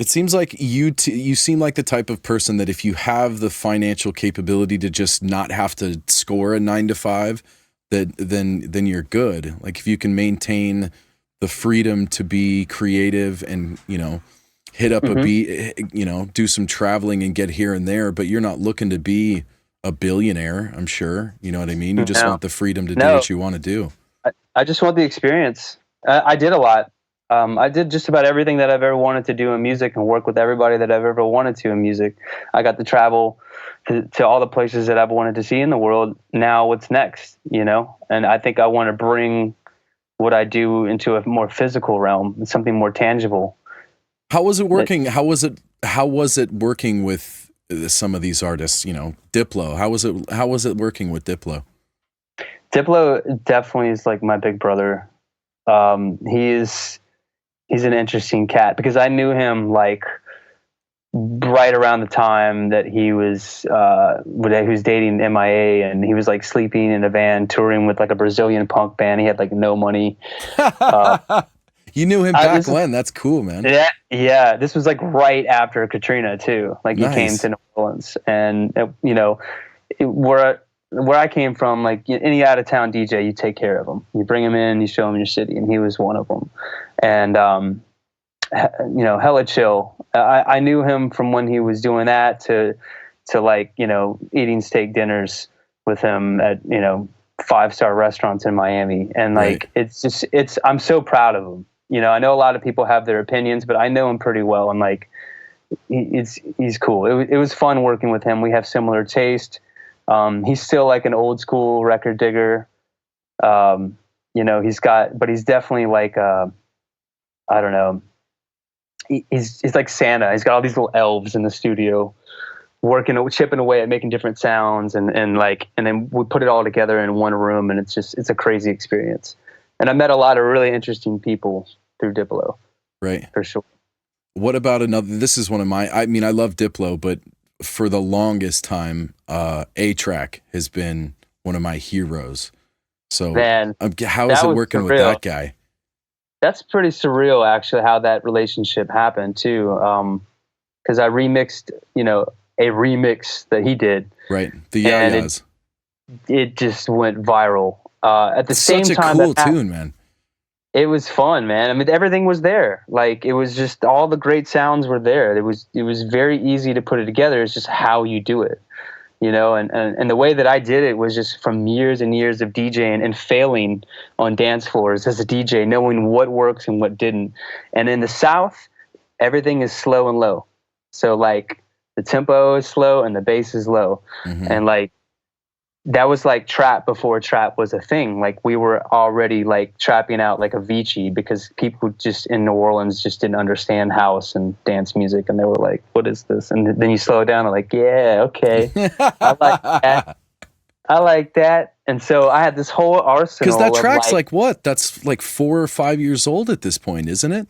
It seems like you seem like the type of person that if you have the financial capability to just not have to score a 9 to 5, then you're good. Like if you can maintain the freedom to be creative and, hit up a beat, do some traveling and get here and there, but you're not looking to be a billionaire, I'm sure. You know what I mean? You just want the freedom to do what you want to do. I just want the experience. I did a lot. I did just about everything that I've ever wanted to do in music and work with everybody that I've ever wanted to in music. I got to travel to all the places that I've wanted to see in the world. Now what's next, And I think I want to bring what I do into a more physical realm, something more tangible. How was it working? How was it working with some of these artists, Diplo? How was it working with Diplo? Diplo definitely is like my big brother. He's an interesting cat because I knew him like right around the time that he was dating MIA, and he was like sleeping in a van touring with like a Brazilian punk band. He had like no money. You knew him back when? That's cool, man. Yeah. This was like right after Katrina too. Like he came to New Orleans, and where I came from, like any out of town DJ, you take care of them. You bring him in, you show him your city, and he was one of them. And hella chill. I knew him from when he was doing that to like eating steak dinners with him at 5-star restaurants in Miami, and like I'm so proud of him. I know a lot of people have their opinions, but I know him pretty well, and like he's cool. It was fun working with him. We have similar taste. He's still like an old school record digger. But he's definitely like, I don't know. He's like Santa. He's got all these little elves in the studio chipping away at making different sounds. And then we put it all together in one room, and it's a crazy experience. And I met a lot of really interesting people through Diplo. Right. For sure. What about this is one of I love Diplo, but for the longest time, ATrack has been one of my heroes. So, man, how is it working with that guy? That's pretty surreal, actually, how that relationship happened too. Because I remixed, a remix that he did. Right, the Yayas. It just went viral. At the same time, such a cool tune, man. It was fun, man. I mean, everything was there. Like, it was just all the great sounds were there. It was very easy to put it together. It's just how you do it, and the way that I did it was just from years and years of DJing and failing on dance floors as a DJ, knowing what works and what didn't. And in the South, everything is slow and low. So like the tempo is slow and the bass is low. Mm-hmm. And like, that was like trap before trap was a thing. Like we were already like trapping out like Avicii because people just in New Orleans just didn't understand house and dance music. And they were like, what is this? And then you slow it down and like, yeah, okay. I like that. I like that. And so I had this whole arsenal. Because that track's like what? That's like 4 or 5 years old at this point, isn't it?